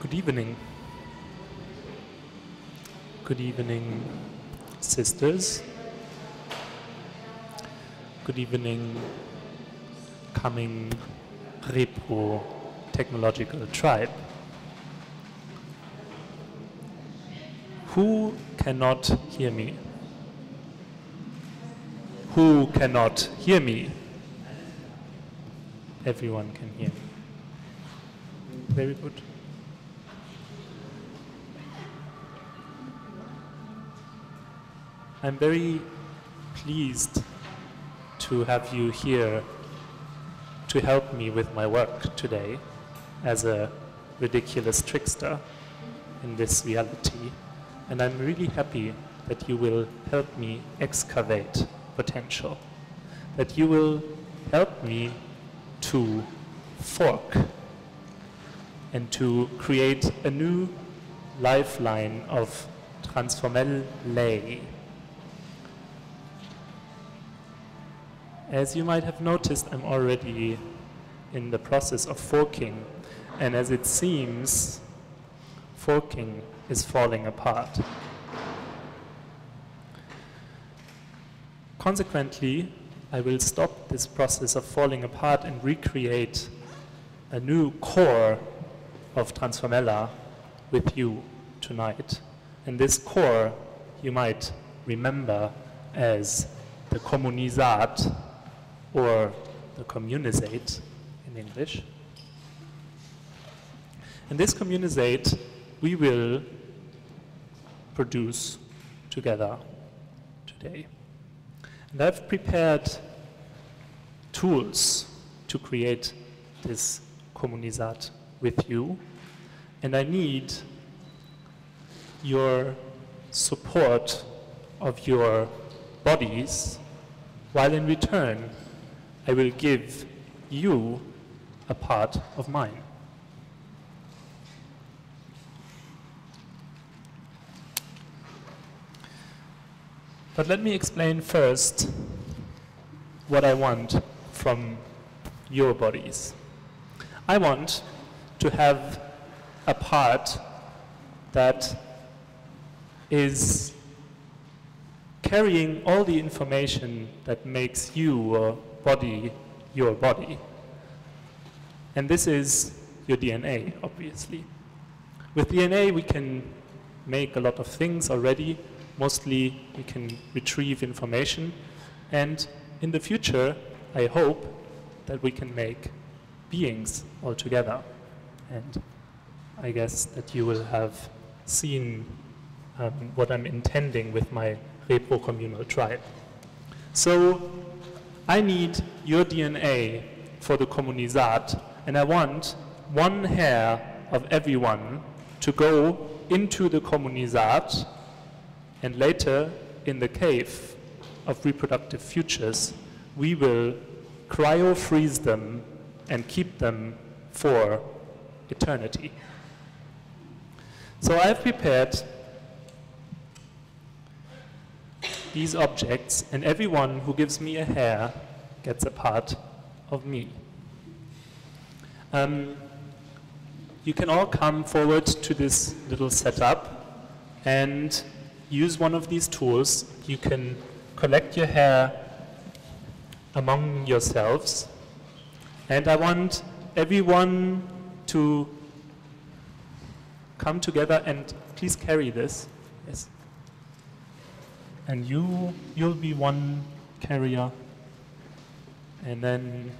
Good evening. Good evening, sisters. Good evening, coming Repro technological tribe. Who cannot hear me? Who cannot hear me? Everyone can hear me. Very good. I'm very pleased to have you here to help me with my work today as a ridiculous trickster in this reality. And I'm really happy that you will help me excavate potential, that you will help me to fork and to create a new lifeline of Transformella. As you might have noticed, I'm already in the process of forking, and as it seems, forking is falling apart. Consequently, I will stop this process of falling apart and recreate a new core of Transformella with you tonight. And this core you might remember as the communisat, or the communisate in English. And this communisate we will produce together today. And I've prepared tools to create this communisat with you, and I need your support of your bodies, while in return I will give you a part of mine. But let me explain first what I want from your bodies. I want to have a part that is carrying all the information that makes your body your body. And this is your DNA, obviously. With DNA, we can make a lot of things already. Mostly, we can retrieve information. And in the future, I hope that we can make beings altogether. And I guess that you will have seen what I'm intending with my repro-communal tribe. So I need your DNA for the communisat, and I want one hair of everyone to go into the communisat, and later in the cave of reproductive futures, we will cryo-freeze them and keep them for eternity. So I've prepared these objects, and everyone who gives me a hair gets a part of me. You can all come forward to this little setup and use one of these tools. You can collect your hair among yourselves, and I want everyone to come together and please carry this. Yes. And you'll be one carrier, and then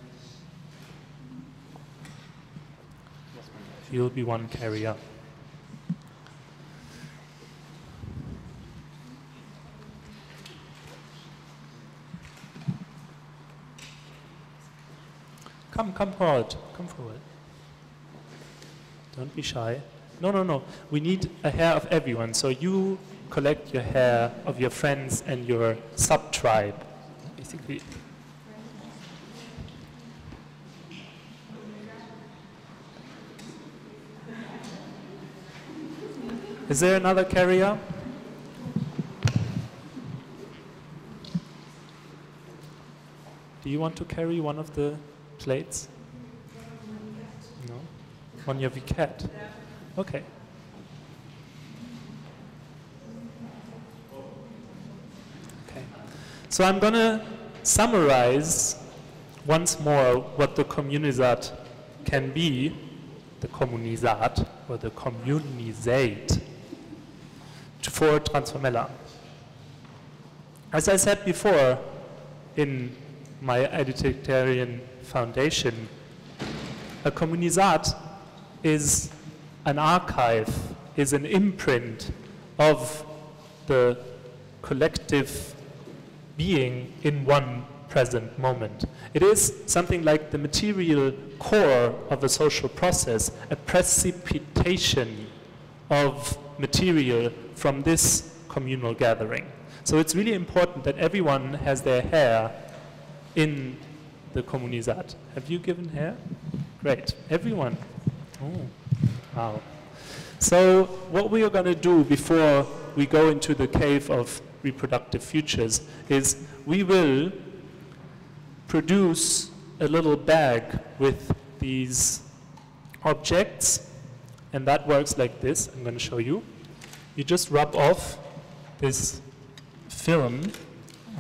you'll be one carrier. Come forward, come forward. Don't be shy. No, no, no. We need a hair of everyone. So you collect your hair of your friends and your sub-tribe, basically. Is there another carrier? Do you want to carry one of the plates? No? One of your cat? Okay. Okay. So I'm going to summarize once more what the communisat can be, the communisat, or the communisate, for Transformella. As I said before, in my Identitarian Foundation, a communisat is an archive, is an imprint of the collective being in one present moment. It is something like the material core of a social process, a precipitation of material from this communal gathering. So it's really important that everyone has their hair in the communisat. Have you given hair? Great. Everyone. Oh, wow. So what we are going to do before we go into the cave of reproductive futures is we will produce a little bag with these objects, and that works like this. I'm going to show you. You just rub off this film.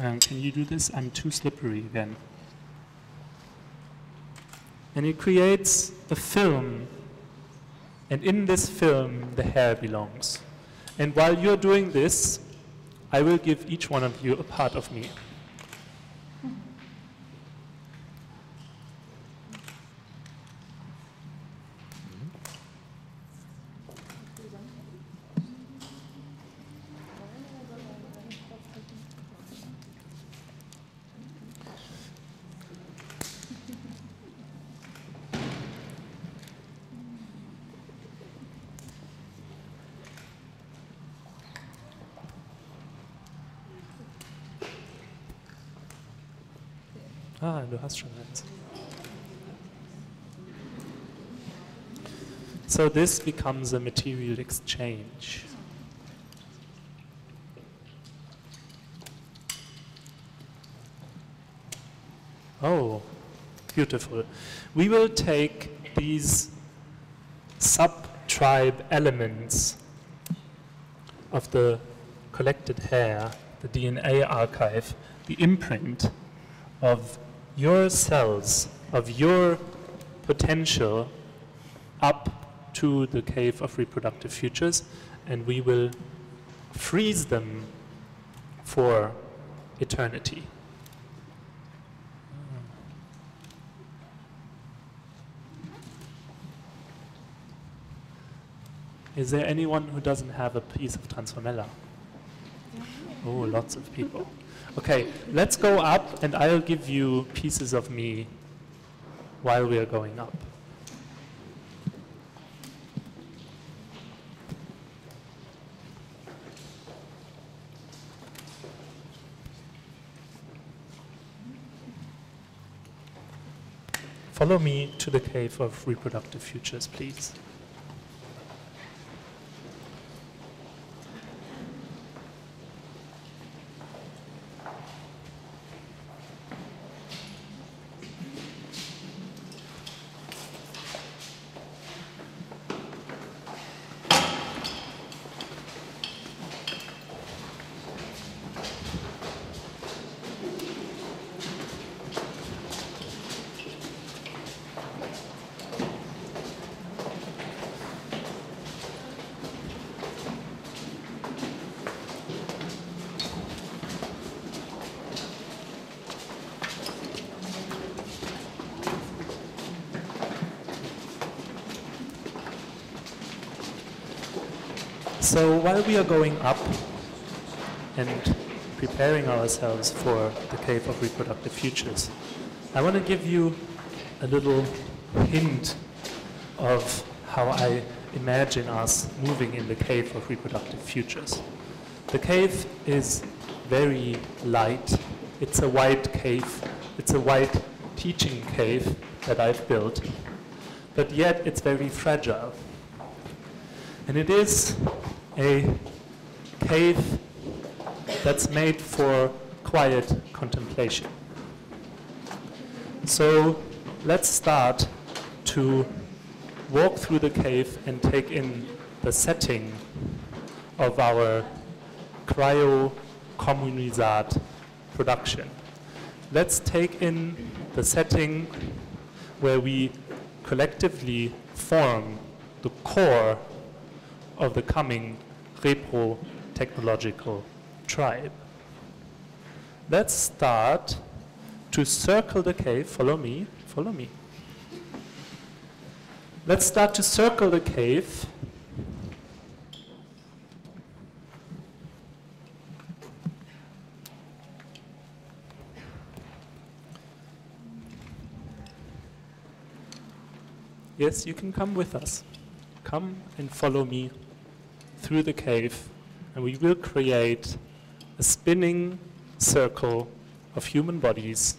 Can you do this? I'm too slippery again. And it creates a film, and in this film the hair belongs. And while you're doing this, I will give each one of you a part of me. Ah, du hast schon eins. So this becomes a material exchange. Oh, beautiful. We will take these sub-tribe elements of the collected hair, the DNA archive, the imprint of your cells, of your potential, up to the cave of reproductive futures, and we will freeze them for eternity. Is there anyone who doesn't have a piece of Transformella? Oh, lots of people. Okay, let's go up and I'll give you pieces of me while we are going up. Follow me to the cave of reproductive futures, please. So while we are going up and preparing ourselves for the cave of reproductive futures, I want to give you a little hint of how I imagine us moving in the cave of reproductive futures. The cave is very light. It's a white cave. It's a white teaching cave that I've built. But yet it's very fragile. And it is a cave that's made for quiet contemplation. So let's start to walk through the cave and take in the setting of our cryo-communisat production. Let's take in the setting where we collectively form the core of the coming repro-technological tribe. Let's start to circle the cave. Follow me, follow me. Let's start to circle the cave. Yes, you can come with us. Come and follow me through the cave, and we will create a spinning circle of human bodies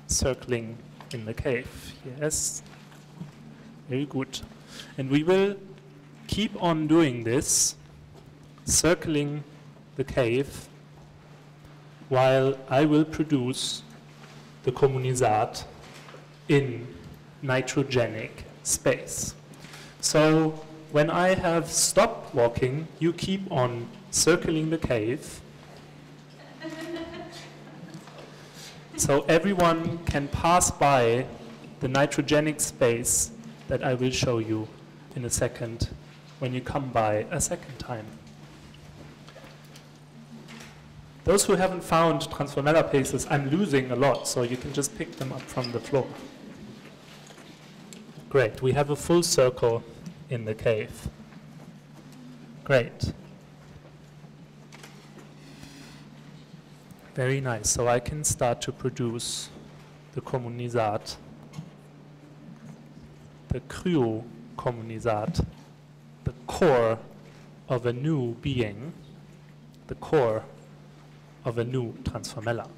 circling in the cave. Yes, very good. And we will keep on doing this, circling the cave, while I will produce the communisat in nitrogenic space. So when I have stopped walking, you keep on circling the cave. So everyone can pass by the nitrogenic space that I will show you in a second when you come by a second time. Those who haven't found Transformella pieces, I'm losing a lot, so you can just pick them up from the floor. Great, we have a full circle in the cave. Great. Very nice, so I can start to produce the communisat, the cryo-communisat, the core of a new being, the core of a new Transformella.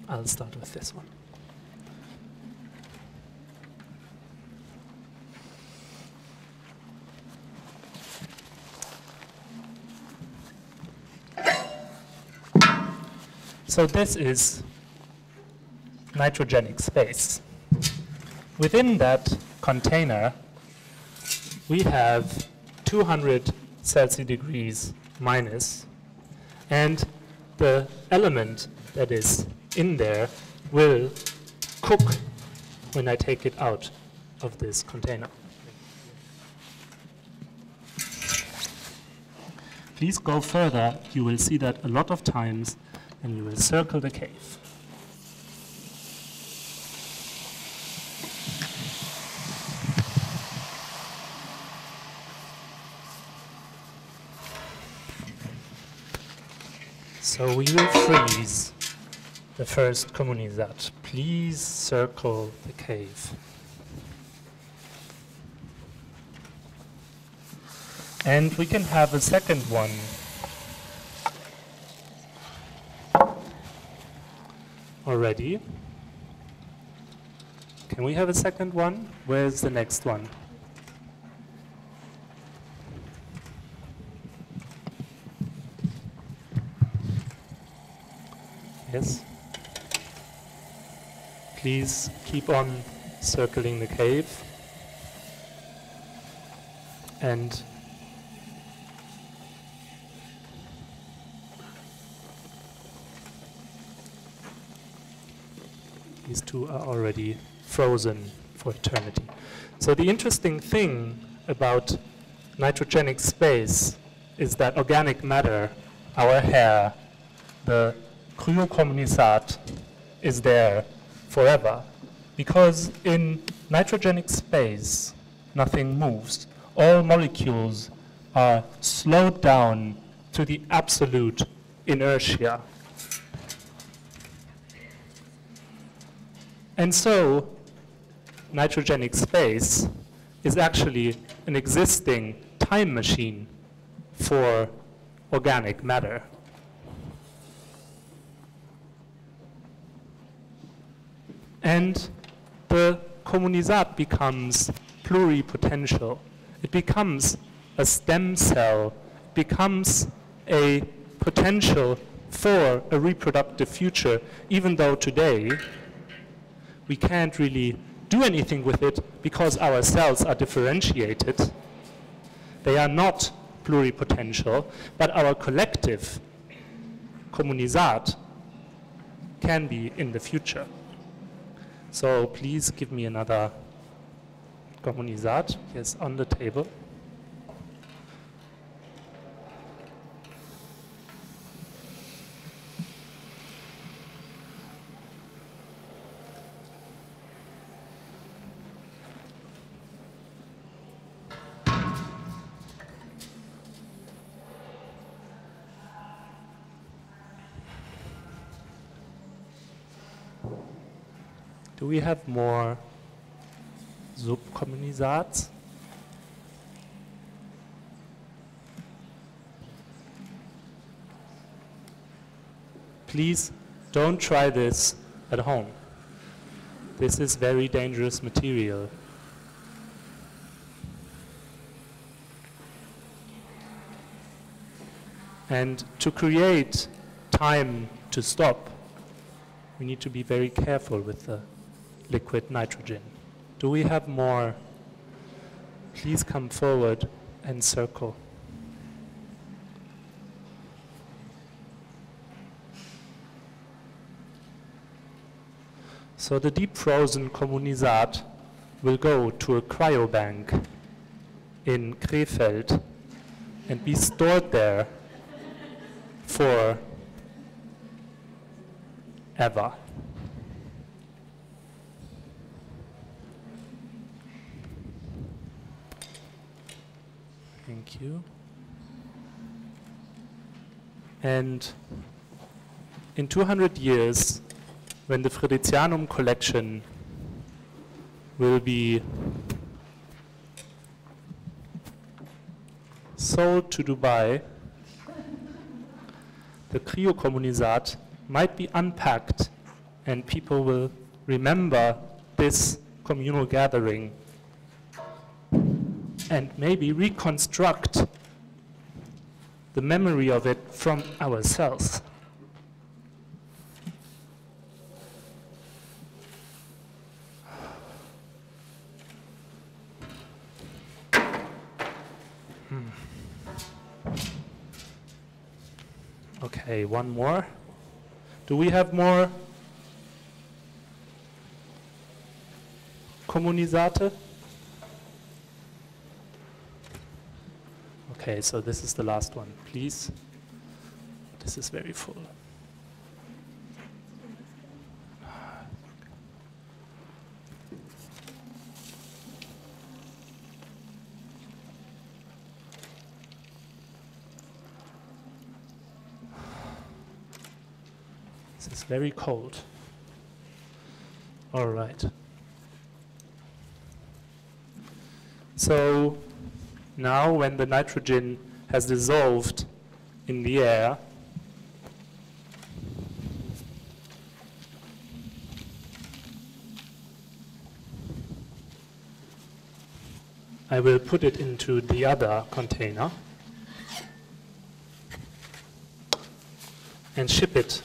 I'll start with this one. So this is nitrogenic space. Within that container, we have 200 Celsius degrees minus, and the element that is in there will cook when I take it out of this container. Please go further. You will see that a lot of times, and you will circle the cave. So we will freeze the first communisat. Please circle the cave. And we can have a second one. Already. Can we have a second one? Where's the next one? Yes? Please keep on circling the cave. And these two are already frozen for eternity. So the interesting thing about nitrogenic space is that organic matter, our hair, the cryocommunisat is there forever, because in nitrogenic space, nothing moves. All molecules are slowed down to the absolute inertia. And so, nitrogenic space is actually an existing time machine for organic matter. And the communisat becomes pluripotential. It becomes a stem cell, it becomes a potential for a reproductive future, even though today we can't really do anything with it because our cells are differentiated. They are not pluripotential, but our collective communisat can be in the future. So please give me another communisat. Yes, on the table. Do we have more subcommunisats? Please don't try this at home. This is very dangerous material. And to create time to stop, we need to be very careful with the liquid nitrogen. Do we have more? Please come forward and circle. So the deep frozen communisat will go to a cryobank in Krefeld and be stored there for ever. Thank you. And in 200 years, when the Fridericianum collection will be sold to Dubai, the cryocommunisat might be unpacked and people will remember this communal gathering and maybe reconstruct the memory of it from ourselves. Okay, one more. Do we have more communisate? Okay, so this is the last one, please. This is very full. This is very cold. All right. So now when the nitrogen has dissolved in the air, I will put it into the other container and ship it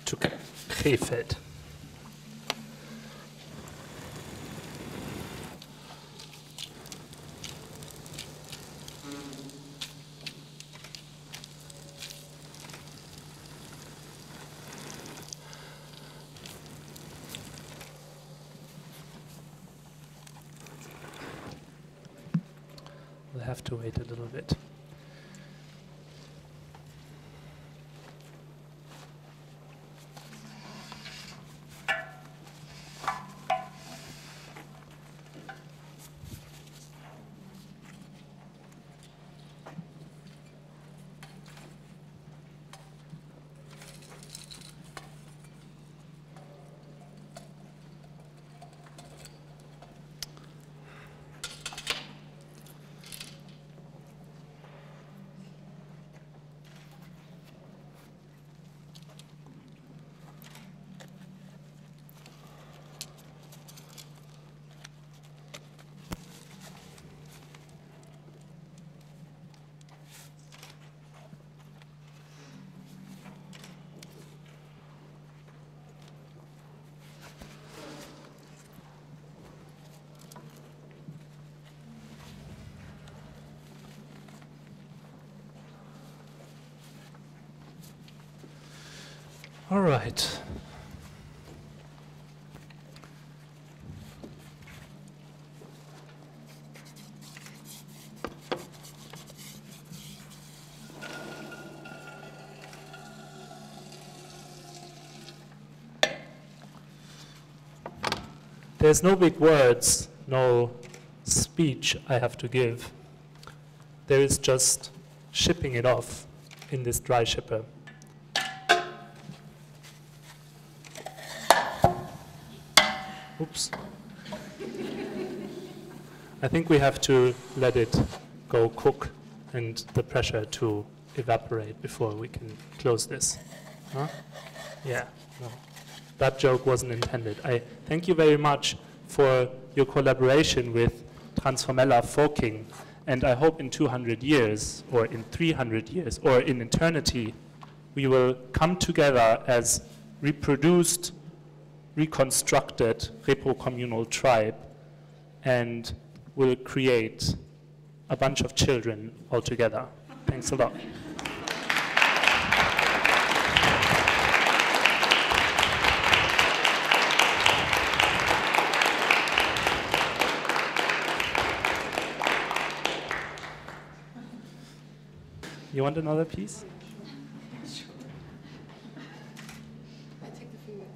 to Krefeld. We'll have to wait a little bit. All right. There's no big words, no speech I have to give. There is just shipping it off in this dry shipper. Oops. I think we have to let it go cook and the pressure to evaporate before we can close this. Huh? Yeah, no. That joke wasn't intended. I thank you very much for your collaboration with Transformella forking, and I hope in 200 years, or in 300 years, or in eternity, we will come together as reproduced, reconstructed repro-communal tribe, and will create a bunch of children altogether. Thanks a lot. You want another piece? Sure. I take the finger.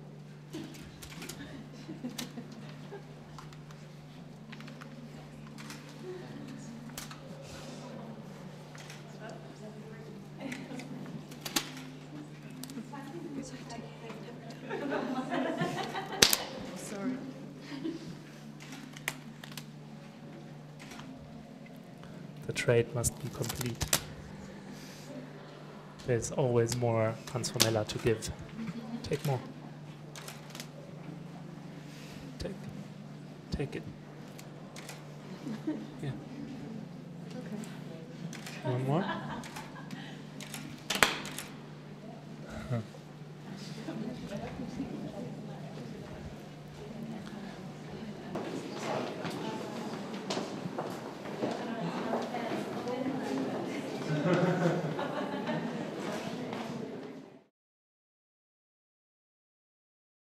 Sorry. The trade must be complete. There's always more Transformella to give. Take more. Take it. Yeah. Okay. One more. Huh.